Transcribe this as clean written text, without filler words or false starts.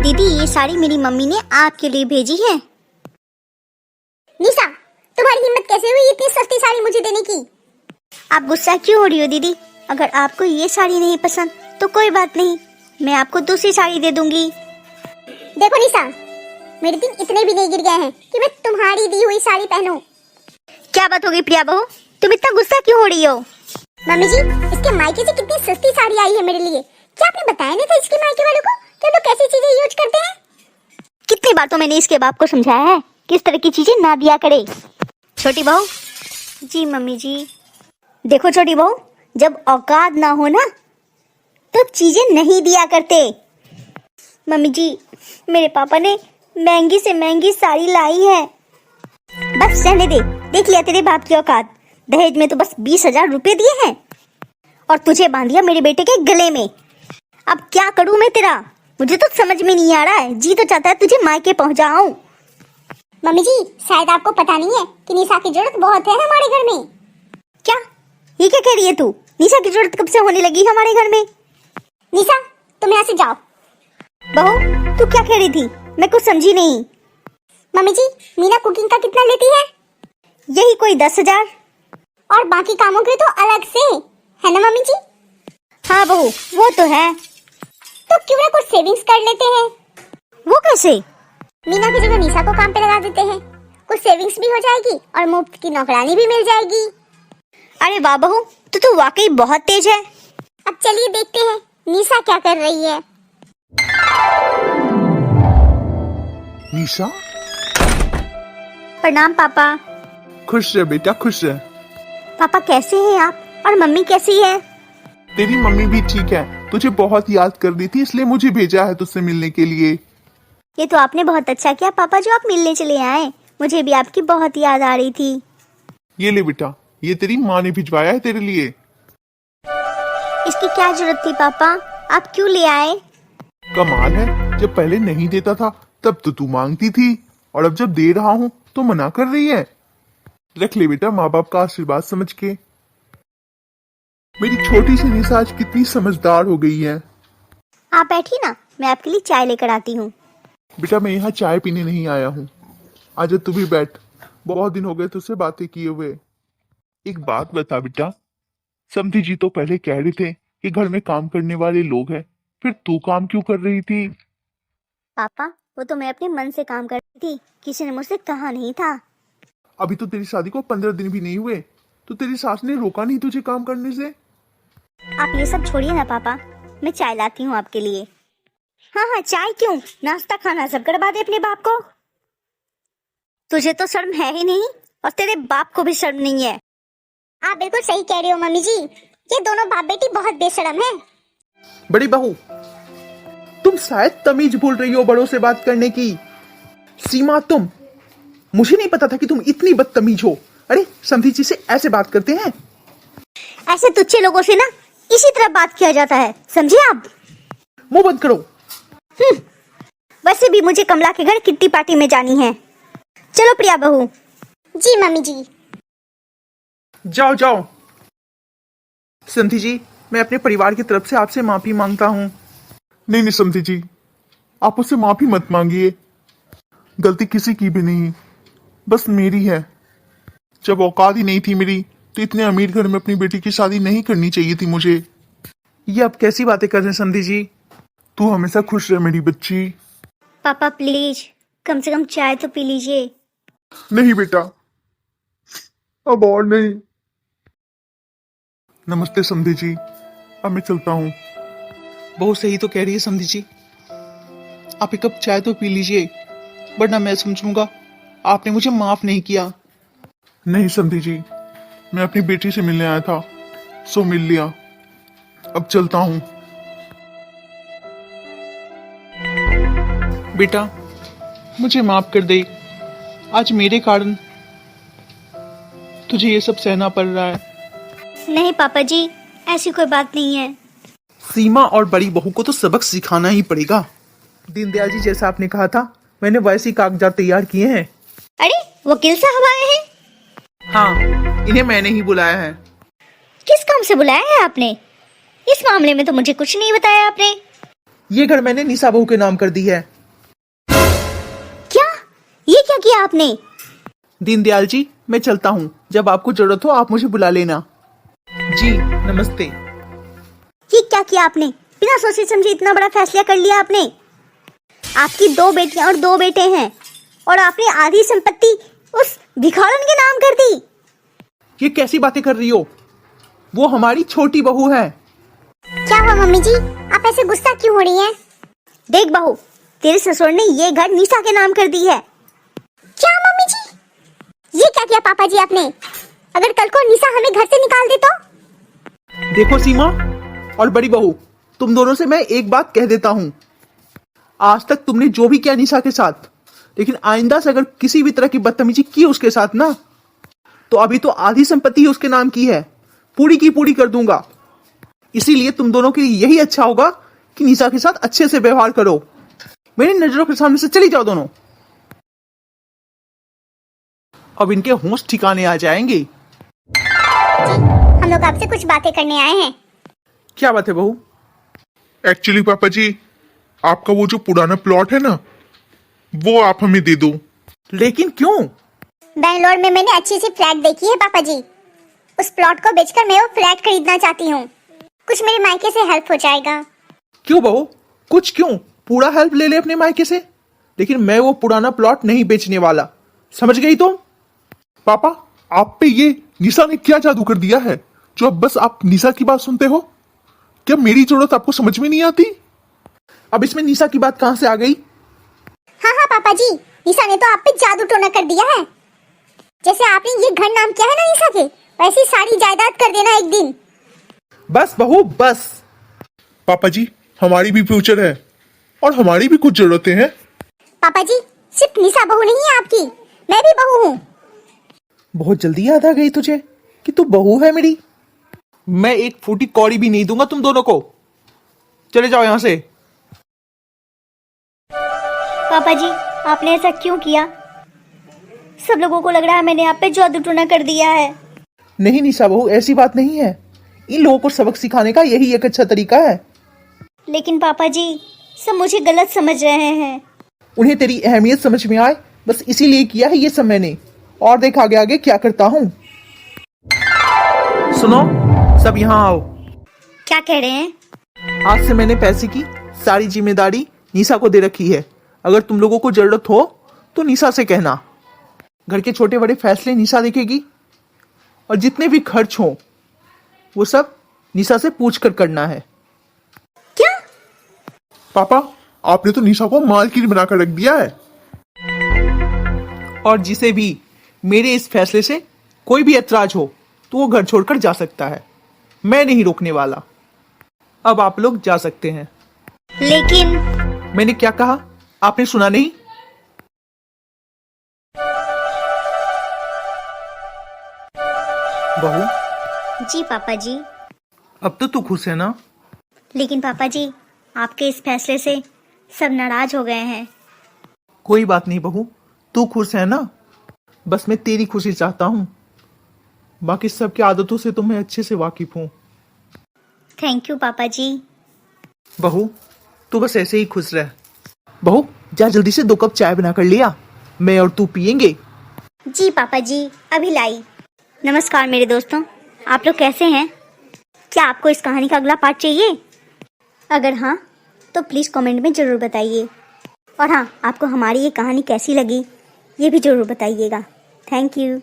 दीदी, ये साड़ी मेरी मम्मी ने आपके लिए भेजी है। निशा, तुम्हारी हिम्मत कैसे हुई इतनी सस्ती साड़ी मुझे देने की? आप गुस्सा क्यों हो रही हो दीदी? अगर आपको ये साड़ी नहीं पसंद तो कोई बात नहीं, मैं आपको दूसरी साड़ी दे दूंगी। देखो निशा, मेरे दिन इतने भी नहीं गिर गए हैं कि मैं तुम्हारी दी हुई साड़ी पहनूं। क्या बात हो गई प्रिया बहू, तुम इतना गुस्सा क्यों हो रही हो? मम्मी जी, इसके मायके से कितनी सस्ती साड़ी आई है मेरे लिए। क्या आपने बताया नहीं था इसके मायके वालों को कि हम लोग कैसी चीजें यूज करते हैं? कितनी बार तो मैंने इसके बाप को समझाया है कि इस तरह की चीजें ना दिया करे। छोटी बहू। जी मम्मी जी। देखो छोटी बहू, जब औकात ना हो ना तो चीजें नहीं दिया करते। मम्मी जी, मेरे पापा ने महंगी से महंगी साड़ी लाई है। बस रहने दे, देख लिया तेरे बाप की औकात। दहेज में तो बस 20,000 रुपए दिए हैं और तुझे बांध दिया मेरे बेटे के गले में। अब क्या करूं मैं तेरा? मुझे तो समझ में नहीं आ रहा है। जी तो चाहता है तुझे मायके पहुंचाऊं। मम्मी जी, शायद आपको पता नहीं है कि निशा की जरूरत बहुत है हमारे घर में। क्या? ये क्या कह रही है तू? निशा की जरूरत कब से होने लगी हमारे घर में? निशा, तुम यहाँ से जाओ। बहू, तू क्या कह रही थी? मैं कुछ समझी नहीं। मम्मी जी, मीना कुकिंग का कितना लेती है? यही कोई 10,000। और बाकी कामों के तो अलग से है ना मम्मी जी? हाँ बहू, वो तो है। तो क्यों ना कुछ सेविंग्स कर लेते हैं? वो कैसे? मीना की जगह निशा को काम पे लगा देते हैं। कुछ सेविंग्स भी हो जाएगी और मुफ्त की नौकरानी भी मिल जाएगी। अरे वाह बहू, तू वाकई बहुत तेज है। अब चलिए देखते हैं निशा क्या कर रही है। निशा, प्रणाम पापा। खुश रह बेटा, खुश रह। पापा कैसे हैं आप? और मम्मी कैसी है? तेरी मम्मी भी ठीक है, तुझे बहुत याद कर रही थी इसलिए मुझे भेजा है तुझसे मिलने के लिए। ये तो आपने बहुत अच्छा किया पापा जो आप मिलने चले आए। मुझे भी आपकी बहुत याद आ रही थी। ये ले बेटा, ये तेरी माँ ने भिजवाया है तेरे लिए। इसकी क्या जरूरत थी पापा? आप क्यों ले आए? कमाल है, जब पहले नहीं देता था तब तो तू मांगती थी और अब जब दे रहा हूँ तो मना कर रही है। रख ले बेटा, माँ बाप का आशीर्वाद समझ के। मेरी छोटी सी निशा आज कितनी समझदार हो गई है। आप बैठिए ना, मैं आपके लिए चाय लेकर आती हूँ। बेटा मैं यहाँ चाय पीने नहीं आया हूँ, आज तू भी बैठ, बहुत दिन हो गए तुझसे बातें किए हुए। एक बात बता बेटा, समधी जी तो पहले कह रहे थे कि घर में काम करने वाले लोग हैं, फिर तू काम क्यों कर रही थी? पापा, वो तो मैं अपने मन से काम कर रही थी, किसी ने मुझसे कहा नहीं था। अभी तो तेरी शादी को 15 दिन भी नहीं हुए, तो तेरी सास ने रोका नहीं तुझे काम करने से? आप ये सब छोड़िए ना पापा, मैं चाय लाती हूँ आपके लिए। हाँ हाँ, चाय क्यों, नाश्ता खाना सब करवा दे अपने बाप को। तुझे तो शर्म है ही नहीं और तेरे बाप को भी शर्म नहीं है। आप बिल्कुल सही कह रहे हो मम्मी जी, ये दोनों बाप बेटी बहुत बेशर्म है। बड़ी बहू, तुम शायद तमीज भूल रही हो बड़ों से बात करने की। सीमा, मुझे नहीं पता था कि तुम इतनी बदतमीज हो। अरे समधी जी से ऐसे बात करते हैं? ऐसे तुच्छे लोगों से ना इसी तरह बात किया जाता है, समझे आप? मुंह बंद करो। वैसे भी मुझे कमला के घर किट्टी पार्टी में जानी है। चलो प्रिया बहू। जी मम्मी जी। जाओ जाओ। समधी जी, मैं अपने परिवार की तरफ से आपसे माफी मांगता हूँ। नहीं नहीं समधी जी, आप उससे माफी मत मांगिए, गलती किसी की भी नहीं, बस मेरी है। जब औकात ही नहीं थी मेरी तो इतने अमीर घर में अपनी बेटी की शादी नहीं करनी चाहिए थी मुझे। ये आप कैसी बातें कर रहे हैं समधी जी? तू हमेशा खुश रह मेरी बच्ची। पापा प्लीज, कम से कम चाय तो पी लीजिए। नहीं बेटा, अब और नहीं। नमस्ते समधी जी, अब मैं चलता हूँ। बहुत सही तो कह रही है समधी जी, आप एक कप चाय तो पी लीजिए, वरना मैं समझूंगा आपने मुझे माफ नहीं किया। नहीं समधी जी, मैं अपनी बेटी से मिलने आया था, सो मिल लिया, अब चलता हूँ। बेटा मुझे माफ कर दे, आज मेरे कारण तुझे ये सब सहना पड़ रहा है। नहीं पापा जी, ऐसी कोई बात नहीं है। सीमा और बड़ी बहू को तो सबक सिखाना ही पड़ेगा। दीनदयाल जी जैसा आपने कहा था, मैंने वैसे ही कागजात तैयार किए हैं। अरे वकील साहब आए हैं? हाँ, इन्हें मैंने ही बुलाया है। किस काम से बुलाया है आपने? इस मामले में तो मुझे कुछ नहीं बताया आपने। ये घर मैंने निशा बहू के नाम कर दी है, किया आपने? दीनदयाल जी, मैं चलता हूँ। जब आपको जरूरत हो आप मुझे बुला लेना। जी नमस्ते। ये क्या किया आपने? बिना सोचे समझे इतना बड़ा फैसला कर लिया आपने। आपकी 2 बेटियां और 2 बेटे हैं और आपने आधी संपत्ति उस भिखारन के नाम कर दी। ये कैसी बातें कर रही हो? वो हमारी छोटी बहू है। क्या हुआ मम्मी जी, आप ऐसे गुस्सा क्यों हो रही हैं? देख बहू, तेरे ससुर ने ये घर निशा के नाम कर दी है। क्या मम्मी जी, ये क्या किया पापा जी आपने? अगर कल को निशा हमें घर से निकाल दे तो? देखो सीमा और बड़ी बहू, तुम दोनों से मैं एक बात कह देता हूँ। आज तक तुमने जो भी किया निशा के साथ, लेकिन आइंदा से अगर किसी भी तरह की बदतमीजी की उसके साथ ना, तो अभी तो आधी संपत्ति ही उसके नाम की है, पूरी की पूरी कर दूंगा। इसीलिए तुम दोनों के लिए यही अच्छा होगा कि निशा के साथ अच्छे से व्यवहार करो। मेरी नजरों के सामने से चली जाओ दोनों। अब इनके होश ठिकाने आ जाएंगे। हम लोग आपसे कुछ बातें करने आए हैं। क्या बात है बहू? एक्चुअली पापा जी, आपका वो जो पुराना प्लॉट है ना, वो आप हमें दे दो। लेकिन क्यों? बैंगलोर में मैंने अच्छी सी फ्लैट देखी है पापा जी। उस प्लॉट को बेचकर मैं वो फ्लैट खरीदना चाहती हूँ। कुछ मेरे मायके से हेल्प हो जाएगा। क्यों बहू, कुछ क्यों? पूरा हेल्प ले ले अपने मायके से। लेकिन मैं वो पुराना प्लॉट नहीं बेचने वाला, समझ गई तुम? पापा, आप पे ये निशा ने क्या जादू कर दिया है जो अब बस आप निशा की बात सुनते हो? क्या मेरी जरूरत आपको समझ में नहीं आती? अब इसमें निशा की बात कहां से आ गई? हाँ हाँ पापा जी, निशा ने तो आप पे जादू टोना कर दिया है। जैसे आपने ये घर नाम किया है ना निशा के, वैसी सारी जायदाद कर देना एक दिन। बस बहू बस। पापा जी, हमारी भी फ्यूचर है और हमारी भी कुछ जरूरतें हैं। पापा जी, सिर्फ निशा बहू नहीं है आपकी, मैं भी बहू हूँ। बहुत जल्दी याद आ गई तुझे कि तू बहू है मेरी। मैं एक फूटी कौड़ी भी नहीं दूंगा तुम दोनों को। चले जाओ यहां से। पापा जी, आपने ऐसा क्यों किया? सब लोगों को लग रहा है मैंने आप पे जादू टोना कर दिया है। नहीं निशा बहू, ऐसी बात नहीं है। इन लोगों को सबक सिखाने का यही एक अच्छा तरीका है। लेकिन पापा जी, सब मुझे गलत समझ रहे हैं। उन्हें तेरी अहमियत समझ में आए, बस इसीलिए किया है ये सब मैंने। और देख आगे आगे क्या करता हूँ। सुनो, सब यहाँ आओ। क्या कह रहे हैं? आज से मैंने पैसे की सारी जिम्मेदारी निशा को दे रखी है। अगर तुम लोगों को जरूरत हो तो निशा से कहना। घर के छोटे बड़े फैसले निशा देखेगी और जितने भी खर्च हो वो सब निशा से पूछ कर करना है। क्या? पापा, आपने तो निशा को मालकिन बनाकर रख दिया है। और जिसे भी मेरे इस फैसले से कोई भी ऐतराज हो तो वो घर छोड़कर जा सकता है। मैं नहीं रोकने वाला। अब आप लोग जा सकते हैं। लेकिन मैंने क्या कहा आपने सुना नहीं? बहू, जी पापा जी। अब तो तू खुश है ना? लेकिन पापा जी, आपके इस फैसले से सब नाराज हो गए हैं। कोई बात नहीं बहू, तू खुश है ना? बस मैं तेरी खुशी चाहता हूँ। बाकी सबकी आदतों से तो मैं अच्छे से वाकिफ हूँ। थैंक यू पापा जी। बहू, तू बस ऐसे ही खुश रह। बहू, जा जल्दी से 2 कप चाय बना कर लिया, मैं और तू पियेंगे। जी पापा जी, अभी लाई। नमस्कार मेरे दोस्तों, आप लोग कैसे हैं? क्या आपको इस कहानी का अगला पार्ट चाहिए? अगर हाँ तो प्लीज़ कमेंट में ज़रूर बताइए। और हाँ, आपको हमारी ये कहानी कैसी लगी ये भी ज़रूर बताइएगा। Thank you.